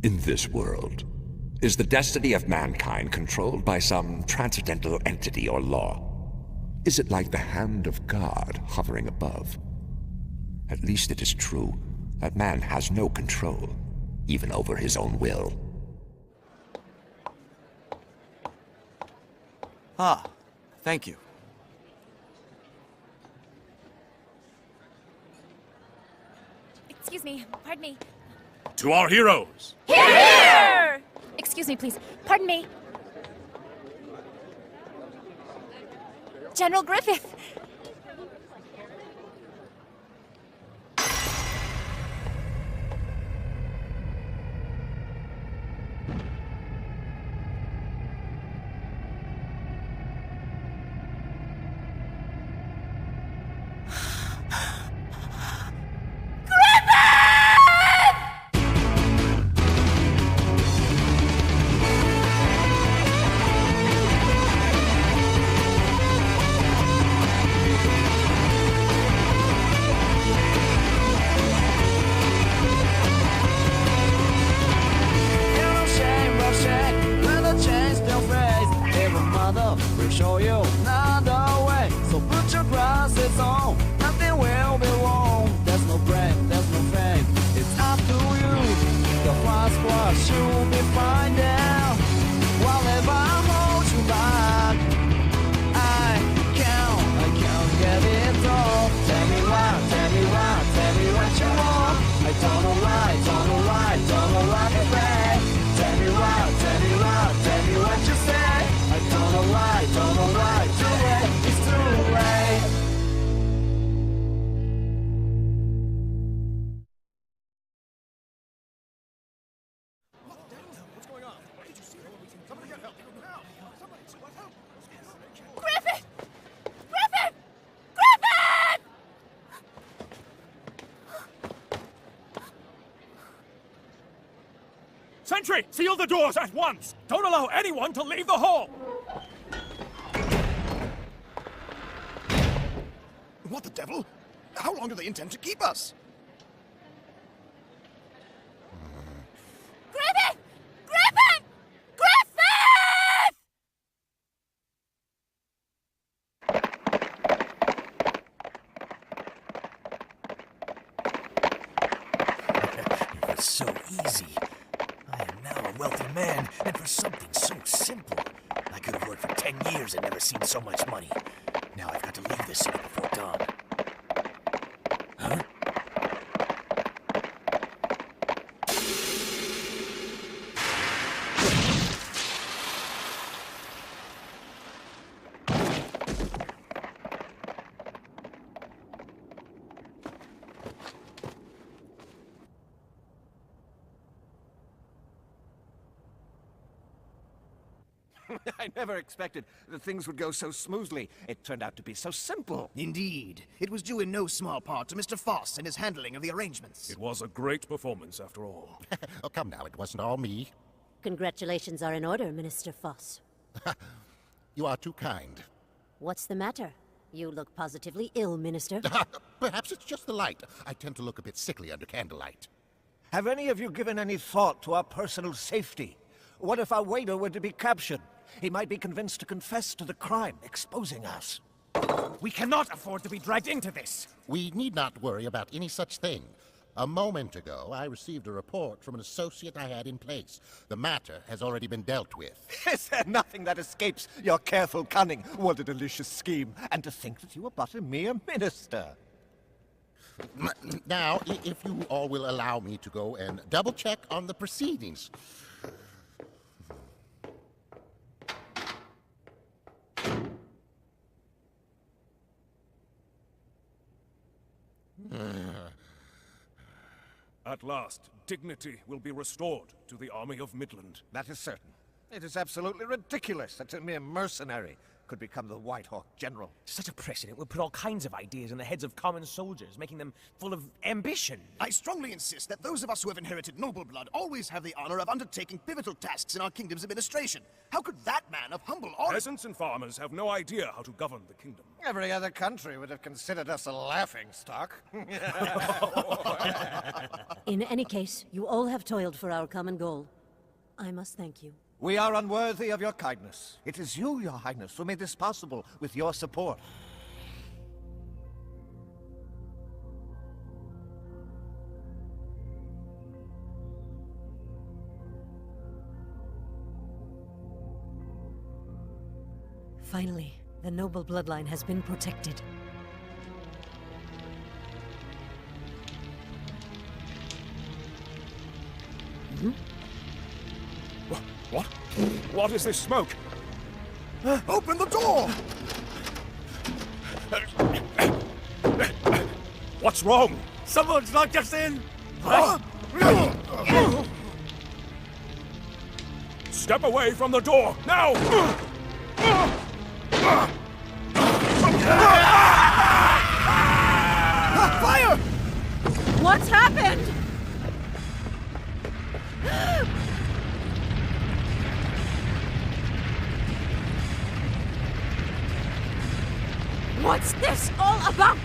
In this world, is the destiny of mankind controlled by some transcendental entity or law? Is it like the hand of God hovering above? At least it is true that man has no control, even over his own will. Ah, thank you. Excuse me, pardon me. To our heroes! Here! Excuse me, please. Pardon me. General Griffith! We'll show you another way. So put your glasses on, nothing will be wrong. There's no brain, there's no fame. It's up to you. The fast squash you'll be fine now. Whatever holds you back, I can't get it all. Tell me what you want. I don't know why to say. Tell me what you say. I don't know why to wait. It's too late. What's going on? Did you see that? Somebody get help! Now! Somebody! What help? Griffith! Griffith! Griffith! Sentry! Seal the doors at once! Don't allow anyone to leave the hall! What the devil? How long do they intend to keep us? Griffith! Griffith! Griffith! It was so easy. I am now a wealthy man, and for something so simple. I could have worked for 10 years and never seen so much money. Now I've got to leave this city before dawn. Huh? I never expected that things would go so smoothly. It turned out to be so simple. Indeed. It was due in no small part to Mr. Foss and his handling of the arrangements. It was a great performance, after all. Oh, come now, it wasn't all me. Congratulations are in order, Minister Foss. You are too kind. What's the matter? You look positively ill, Minister. Perhaps it's just the light. I tend to look a bit sickly under candlelight. Have any of you given any thought to our personal safety? What if our waiter were to be captured? He might be convinced to confess to the crime, exposing us. We cannot afford to be dragged into this! We need not worry about any such thing. A moment ago, I received a report from an associate I had in place. The matter has already been dealt with. Is there nothing that escapes your careful cunning? What a delicious scheme. And to think that you were but a mere minister. Now, if you all will allow me to go and double-check on the proceedings. At last, dignity will be restored to the Army of Midland. That is certain. It is absolutely ridiculous that a mere mercenary could become the White Hawk General. Such a precedent would put all kinds of ideas in the heads of common soldiers, making them full of ambition. I strongly insist that those of us who have inherited noble blood always have the honor of undertaking pivotal tasks in our kingdom's administration. How could that man of humble origin... Peasants and farmers have no idea how to govern the kingdom. Every other country would have considered us a laughingstock. In any case, you all have toiled for our common goal. I must thank you. We are unworthy of your kindness. It is you, Your Highness, who made this possible with your support. Finally, the noble bloodline has been protected. What? What is this smoke? Open the door! What's wrong? Someone's locked us in! Huh? Step away from the door, now! Fire! What's happened? What's this all about?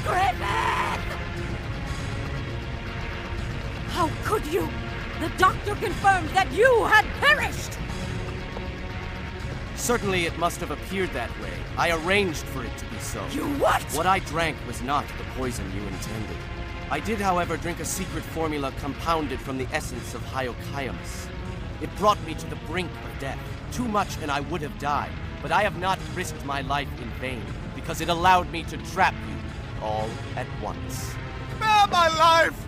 Griffin! How could you? The doctor confirmed that you had perished! Certainly it must have appeared that way. I arranged for it to be so. You what? What I drank was not the poison you intended. I did, however, drink a secret formula compounded from the essence of Hyokaiamus. It brought me to the brink of death. Too much and I would have died, but I have not risked my life in vain, because it allowed me to trap you all at once. Spare my life!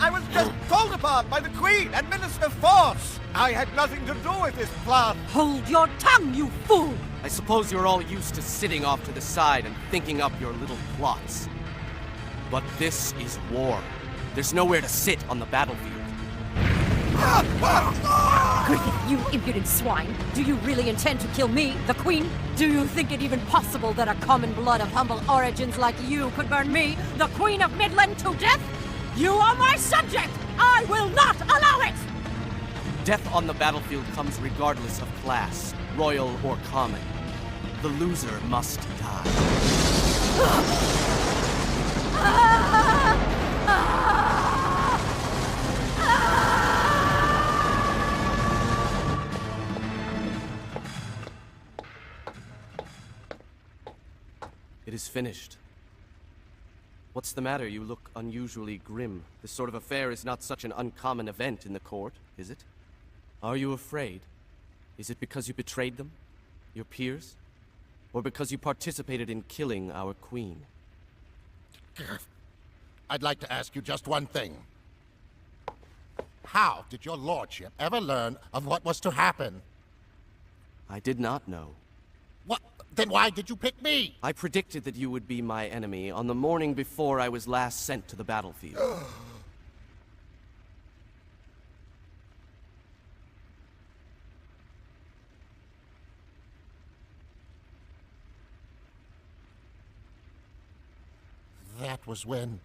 I was just called upon by the Queen and Minister Force! I had nothing to do with this plan! Hold your tongue, you fool! I suppose you're all used to sitting off to the side and thinking up your little plots. But this is war. There's nowhere to sit on the battlefield. Griffin, you impudent swine! Do you really intend to kill me, the Queen? Do you think it even possible that a common blood of humble origins like you could burn me, the Queen of Midland, to death? You are my subject! I will not allow it! Death on the battlefield comes regardless of class, royal or common. The loser must die. It is finished. What's the matter? You look unusually grim. This sort of affair is not such an uncommon event in the court, is it? Are you afraid? Is it because you betrayed them? Your peers? Or because you participated in killing our queen? I'd like to ask you just one thing. How did your lordship ever learn of what was to happen? I did not know. What? Then why did you pick me? I predicted that you would be my enemy on the morning before I was last sent to the battlefield. That was when...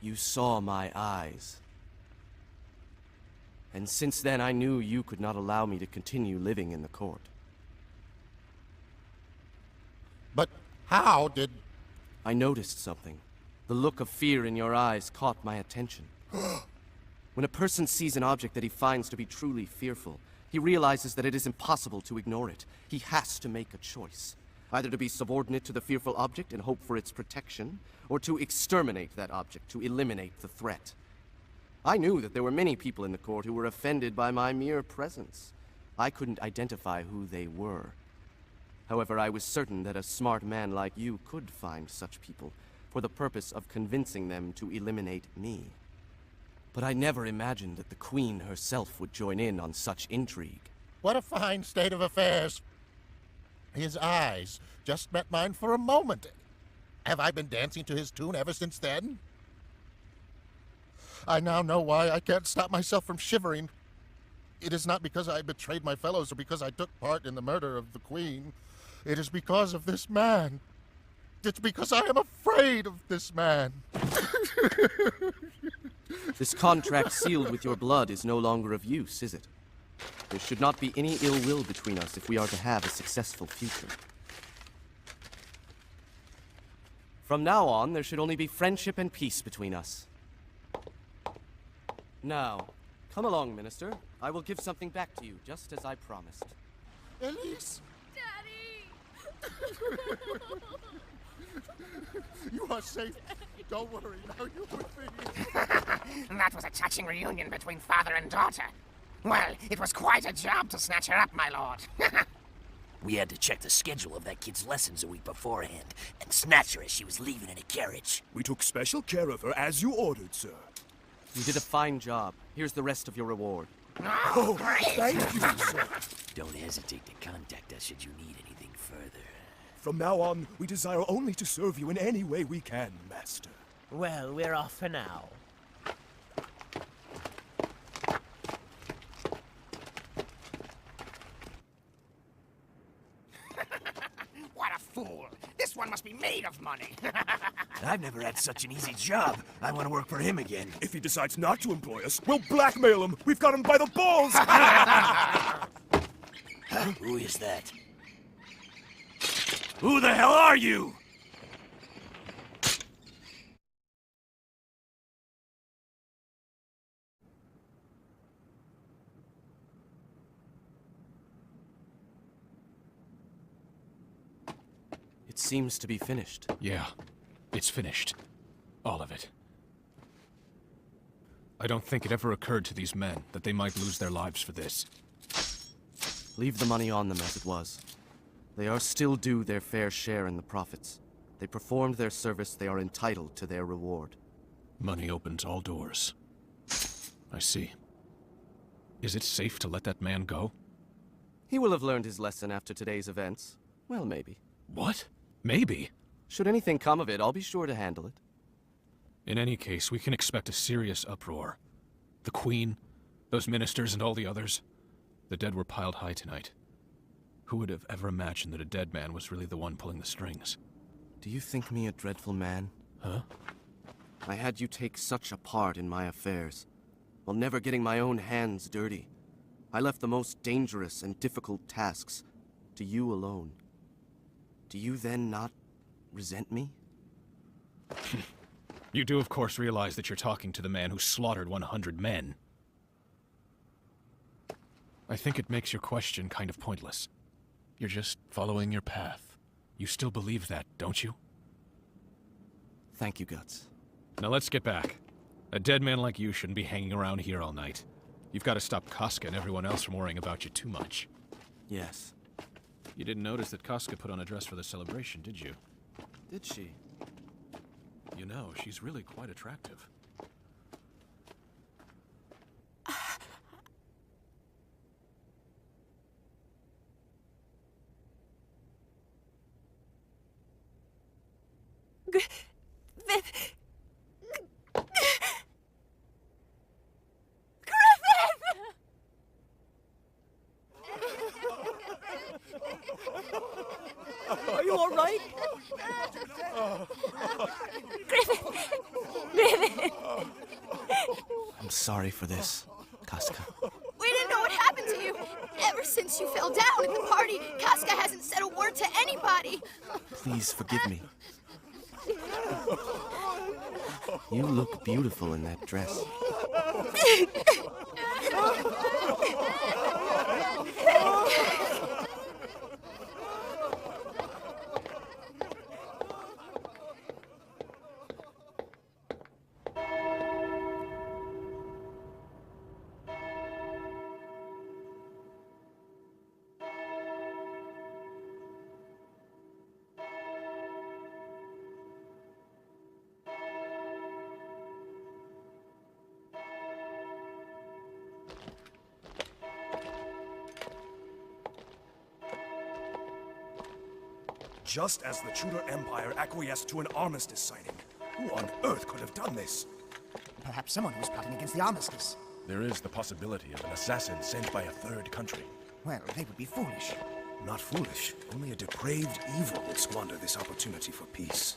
You saw my eyes. And since then I knew you could not allow me to continue living in the court. But how did... I noticed something. The look of fear in your eyes caught my attention. When a person sees an object that he finds to be truly fearful, he realizes that it is impossible to ignore it. He has to make a choice. Either to be subordinate to the fearful object and hope for its protection, or to exterminate that object, to eliminate the threat. I knew that there were many people in the court who were offended by my mere presence. I couldn't identify who they were. However, I was certain that a smart man like you could find such people, for the purpose of convincing them to eliminate me. But I never imagined that the Queen herself would join in on such intrigue. What a fine state of affairs. His eyes just met mine for a moment. Have I been dancing to his tune ever since then? I now know why I can't stop myself from shivering. It is not because I betrayed my fellows or because I took part in the murder of the Queen. It is because of this man. It's because I am afraid of this man. This contract sealed with your blood is no longer of use, is it? There should not be any ill will between us if we are to have a successful future. From now on, there should only be friendship and peace between us. Now, come along, Minister. I will give something back to you, just as I promised. Elise! Daddy! You are safe. Don't worry. Now you're with me. That was a touching reunion between father and daughter. Well, it was quite a job to snatch her up, my lord. We had to check the schedule of that kid's lessons a week beforehand and snatch her as she was leaving in a carriage. We took special care of her as you ordered, sir. You did a fine job. Here's the rest of your reward. Oh, great! Thank you, sir. Don't hesitate to contact us should you need anything further. From now on, we desire only to serve you in any way we can, Master. Well, we're off for now. What a fool! This one must be made of money. I've never had such an easy job. I want to work for him again. If he decides not to employ us, we'll blackmail him. We've got him by the balls. Who is that? Who the hell are you? It seems to be finished. Yeah, it's finished. All of it. I don't think it ever occurred to these men that they might lose their lives for this. Leave the money on them as it was. They are still due their fair share in the profits. They performed their service, they are entitled to their reward. Money opens all doors. I see. Is it safe to let that man go? He will have learned his lesson after today's events. Well, maybe. What? Maybe? Should anything come of it, I'll be sure to handle it. In any case, we can expect a serious uproar. The Queen, those ministers and all the others. The dead were piled high tonight. Who would have ever imagined that a dead man was really the one pulling the strings? Do you think me a dreadful man? Huh? I had you take such a part in my affairs, while never getting my own hands dirty. I left the most dangerous and difficult tasks to you alone. Do you then not resent me? You do, of course, realize that you're talking to the man who slaughtered 100 men. I think it makes your question kind of pointless. You're just following your path. You still believe that, don't you? Thank you, Guts. Now let's get back. A dead man like you shouldn't be hanging around here all night. You've got to stop Casca and everyone else from worrying about you too much. Yes. You didn't notice that Casca put on a dress for the celebration, did you? Did she? You know, she's really quite attractive. Are you all right? Griffith! I'm sorry for this, Casca. We didn't know what happened to you. Ever since you fell down at the party, Casca hasn't said a word to anybody. Please forgive me. You look beautiful in that dress. Just as the Tudor Empire acquiesced to an armistice signing. Who on earth could have done this? Perhaps someone who was plotting against the armistice. There is the possibility of an assassin sent by a third country. Well, they would be foolish. Not foolish. Only a depraved evil would squander this opportunity for peace.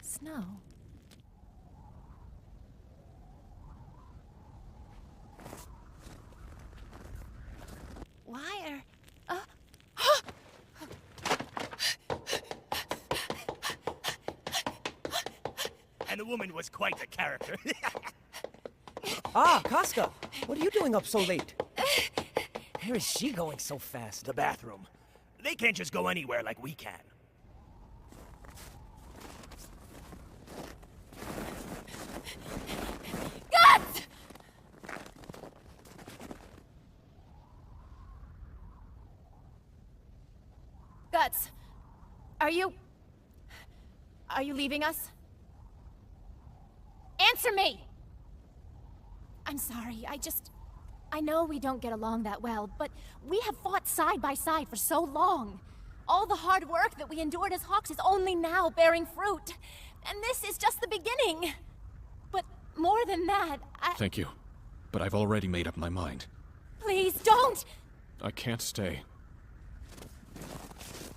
Snow. Why are... And the woman was quite a character. Ah, Casca! What are you doing up so late? Where is she going so fast? The bathroom. They can't just go anywhere like we can. Guts! Guts, are you leaving us? Answer me! I'm sorry, I know we don't get along that well, but we have fought side by side for so long. All the hard work that we endured as Hawks is only now bearing fruit. And this is just the beginning. But more than that, Thank you, but I've already made up my mind. Please, don't! I can't stay.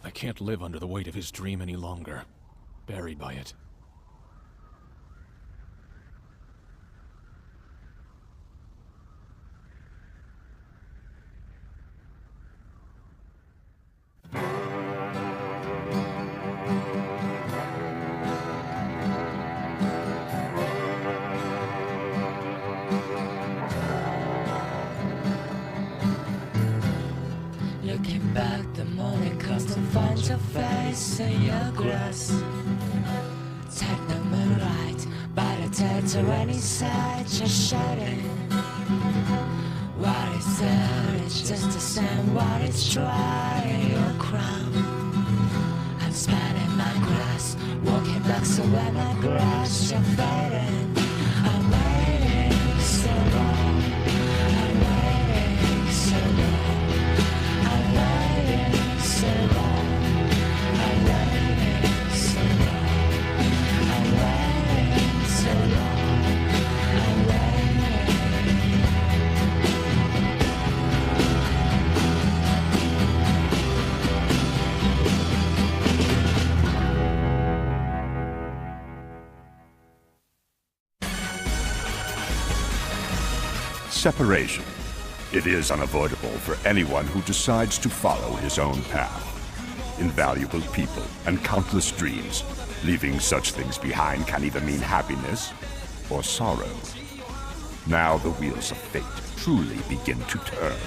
I can't live under the weight of his dream any longer, buried by it. Looking back, the morning comes to find your face in your grass. Take the moonlight, by the Tatooine inside your shadow. What is there? It's just the same. What is dry your crown? I'm spanning my grass, walking back, so when I grass, you're fading. I'm waiting so long. I'm waiting so long. I'm waiting so long. I'm waiting so long. I'm waiting so long. I'm waiting. Separation. It is unavoidable for anyone who decides to follow his own path. Invaluable people and countless dreams. Leaving such things behind can either mean happiness or sorrow. Now the wheels of fate truly begin to turn.